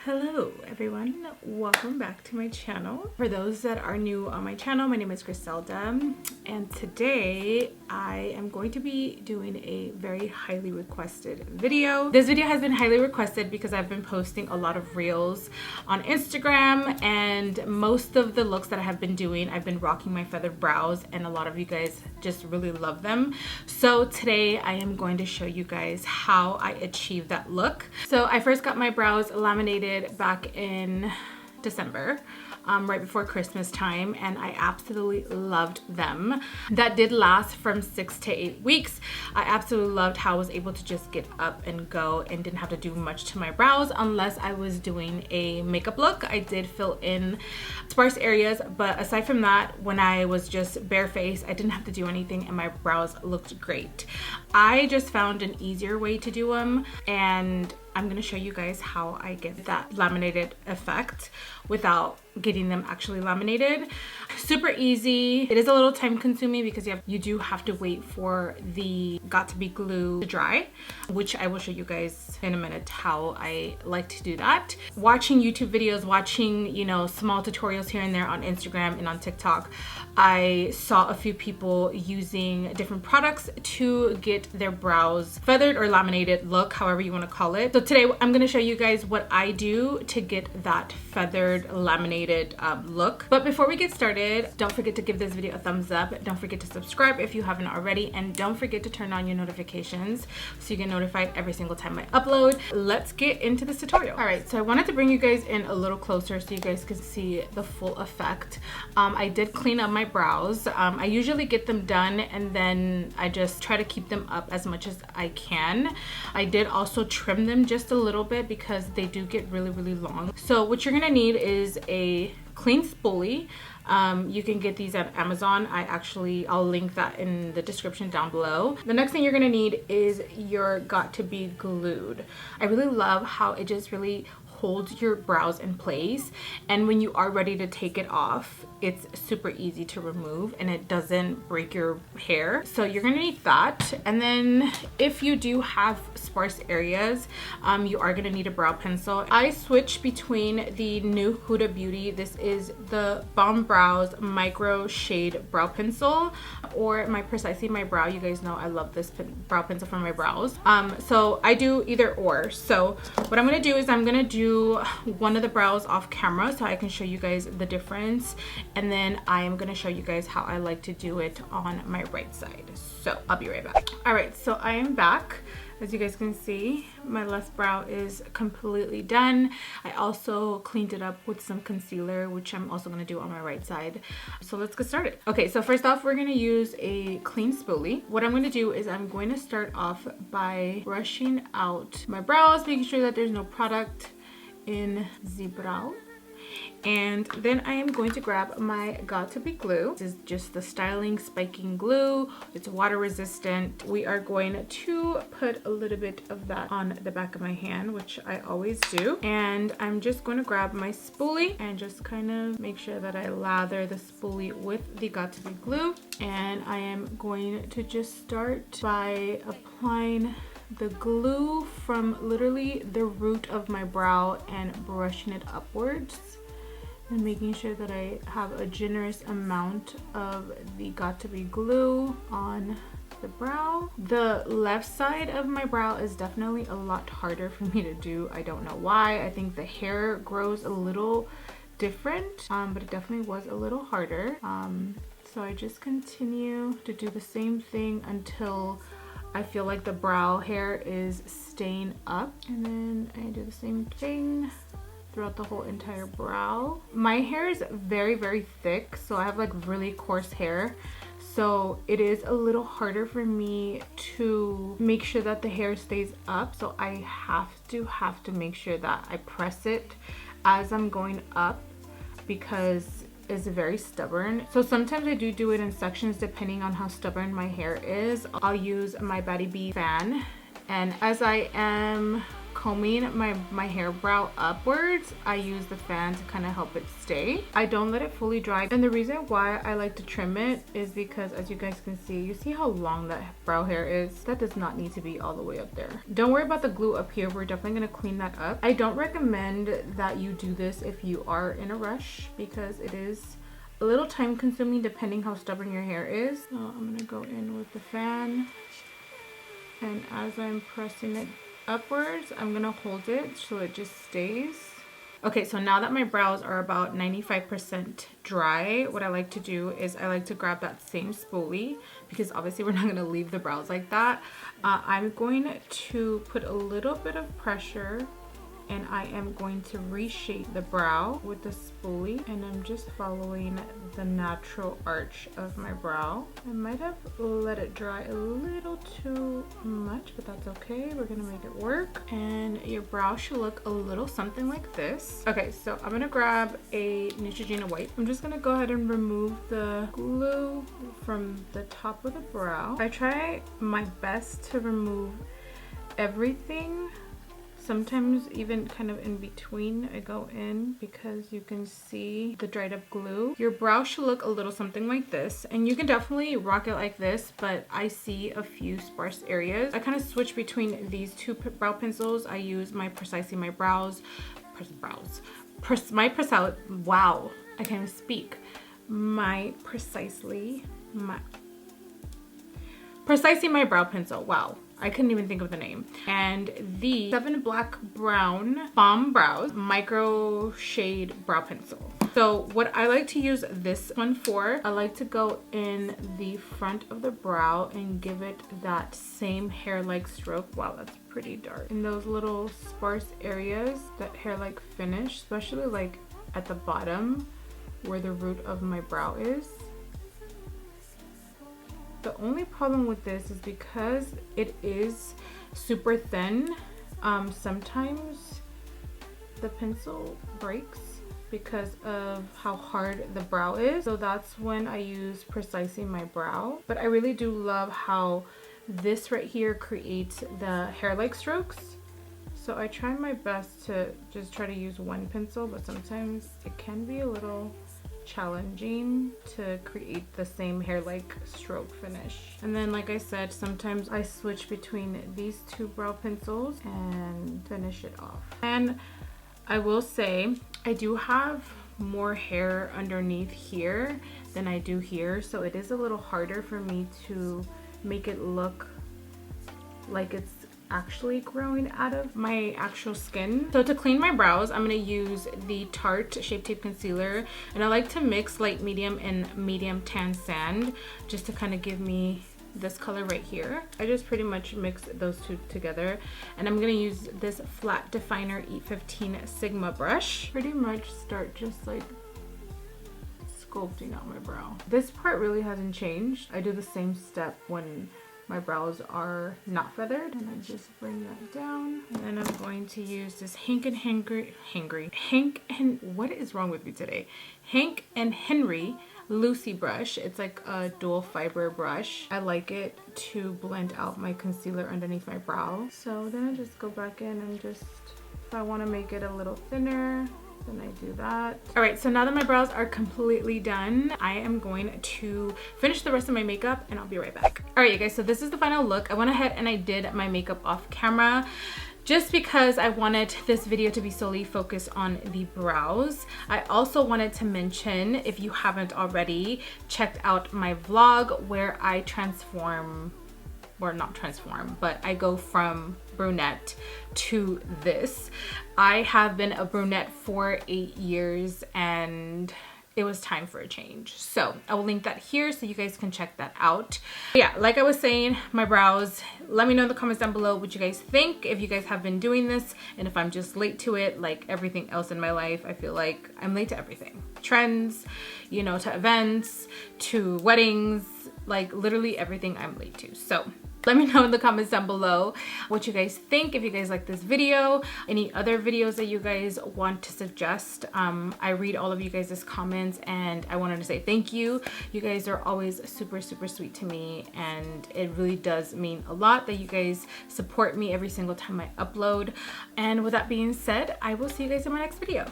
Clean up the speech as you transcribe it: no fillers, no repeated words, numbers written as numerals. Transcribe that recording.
Hello everyone, welcome back to my channel. For those that are new on my channel, my name is Griselda, and today I am going to be doing a very highly requested video. This video has been highly requested because I've been posting a lot of reels on Instagram, and most of the looks that I have been doing, I've been rocking my feathered brows, and a lot of you guys just really love them. So today I am going to show you guys how I achieve that look. So I first got my brows laminated back in December, right before Christmas time, and I absolutely loved them. That did last from 6 to 8 weeks. I absolutely loved how I was able to just get up and go and didn't have to do much to my brows unless I was doing a makeup look. I did fill in sparse areas, but aside from that, when I was just barefaced, I didn't have to do anything and my brows looked great. I just found an easier way to do them, and I'm gonna show you guys how I get that laminated effect without getting them actually laminated. Super easy. It is a little time consuming because you do have to wait for the Got2b glue to dry, which I will show you guys in a minute how I like to do that. Watching YouTube videos, watching, you know, small tutorials here and there on Instagram and on TikTok, I saw a few people using different products to get their brows feathered or laminated look, however you want to call it. So today I'm going to show you guys what I do to get that feathered laminated look. But before we get started, don't forget to give this video a thumbs up. Don't forget to subscribe if you haven't already, and don't forget to turn on your notifications so you get notified every single time I upload. Let's get into this tutorial. All right, so I wanted to bring you guys in a little closer so you guys can see the full effect. I did clean up my brows. I usually get them done and then I just try to keep them up as much as I can. I did also trim them just a little bit because they do get really long. So what you're gonna need is a clean spoolie. You can get these at Amazon. I'll link that in the description down below. The next thing you're gonna need is your Got2b glued. I really love how it just really holds your brows in place, and when you are ready to take it off, it's super easy to remove and it doesn't break your hair. So you're gonna need that, and then if you do have sparse areas, you are gonna need a brow pencil. I switch between the new Huda Beauty. This is the Bomb Brows Microshade brow pencil, or my Precisely My Brow. You guys know I love this brow pencil for my brows. So I do either or. So what I'm gonna do is I'm gonna do one of the brows off camera so I can show you guys the difference, and then I am gonna show you guys how I like to do it on my right side. So I'll be right back. All right, so I am back. As you guys can see, my left brow is completely done. I also cleaned it up with some concealer, which I'm also gonna do on my right side. So let's get started. Okay, so first off, we're gonna use a clean spoolie. What I'm gonna do is I'm going to start off by brushing out my brows, making sure that there's no product in the brow. And then I am going to grab my Got2b glue. This is just the styling spiking glue. It's water resistant. We are going to put a little bit of that on the back of my hand, which I always do. And I'm just going to grab my spoolie and just kind of make sure that I lather the spoolie with the Got2b glue. And I am going to just start by applying the glue from literally the root of my brow and brushing it upwards, and making sure that I have a generous amount of the Got2b glue on the brow. The left side of my brow is definitely a lot harder for me to do. I don't know why. I think the hair grows a little different, but it definitely was a little harder. So I just continue to do the same thing until I feel like the brow hair is staying up, and then I do the same thing throughout the whole entire brow. My hair is very thick, so I have like really coarse hair, so it is a little harder for me to make sure that the hair stays up. So I have to make sure that I press it as I'm going up because it's very stubborn. So sometimes I do it in sections depending on how stubborn my hair is. I'll use my Baddie Bee fan, and as I am combing my hair brow upwards, I use the fan to kind of help it stay. I don't let it fully dry, and the reason why I like to trim it is because, as you guys can see, you see how long that brow hair is? That does not need to be all the way up there. Don't worry about the glue up here. We're definitely going to clean that up. I don't recommend that you do this if you are in a rush, because it is a little time consuming depending how stubborn your hair is. So I'm going to go in with the fan, and as I'm pressing it upwards, I'm going to hold it so it just stays. Okay, so now that my brows are about 95% dry, what I like to do is I like to grab that same spoolie, because obviously we're not going to leave the brows like that. I'm going to put a little bit of pressure, and I am going to reshape the brow with the spoolie, and I'm just following the natural arch of my brow. I might have let it dry a little too much, but that's okay. We're gonna make it work, and your brow should look a little something like this. Okay, so I'm gonna grab a Neutrogena wipe. I'm just gonna go ahead and remove the glue from the top of the brow. I try my best to remove everything. Sometimes even kind of in between I go in, because you can see the dried up glue. Your brow should look a little something like this, and you can definitely rock it like this, but I see a few sparse areas. I kind of switch between these two brow pencils. I use my Precisely My Brows, wow, I can't even speak. My Precisely My Brow Pencil, wow. I couldn't even think of the name. And the 7 Black Brown Bomb Brows Microshade Brow Pencil. So what I like to use this one for, I like to go in the front of the brow and give it that same hair-like stroke. Wow, that's pretty dark. In those little sparse areas, that hair-like finish, especially like at the bottom where the root of my brow is. The only problem with this is because it is super thin, sometimes the pencil breaks because of how hard the brow is. So that's when I use Precisely My Brow. But I really do love how this right here creates the hair-like strokes. So I try my best to just try to use one pencil, but sometimes it can be a little challenging to create the same hair-like stroke finish. And then, like I said, sometimes I switch between these two brow pencils and finish it off. And I will say I do have more hair underneath here than I do here, so it is a little harder for me to make it look like it's actually growing out of my actual skin. So to clean my brows, I'm going to use the Tarte Shape Tape Concealer, and I like to mix light medium and medium tan sand just to kind of give me this color right here. I just pretty much mix those two together, and I'm going to use this flat definer E15 Sigma brush. Pretty much start just like sculpting out my brow. This part really hasn't changed. I do the same step when my brows are not feathered, and I just bring that down. And then I'm going to use this Hank and what is wrong with me today? Hank and Henry Lucy brush. It's like a dual fiber brush. I like it to blend out my concealer underneath my brow. So then I just go back in and just, if I want to make it a little thinner, then I do that. All right, so now that my brows are completely done, I am going to finish the rest of my makeup, and I'll be right back. All right, you guys, so this is the final look. I went ahead and I did my makeup off camera just because I wanted this video to be solely focused on the brows. I also wanted to mention, if you haven't already, checked out my vlog where I transform, or not transform, but I go from brunette to this. I have been a brunette for 8 years, and it was time for a change. So I will link that here so you guys can check that out. But yeah, like I was saying, my brows, let me know in the comments down below what you guys think, if you guys have been doing this, and if I'm just late to it. Like everything else in my life, I feel like I'm late to everything. Trends, you know, to events, to weddings, like literally everything I'm late to. So Let me know in the comments down below what you guys think, if you guys like this video, any other videos that you guys want to suggest. I read all of you guys' comments and I wanted to say thank you. You guys are always super, super sweet to me, and it really does mean a lot that you guys support me every single time I upload. And with that being said, I will see you guys in my next video.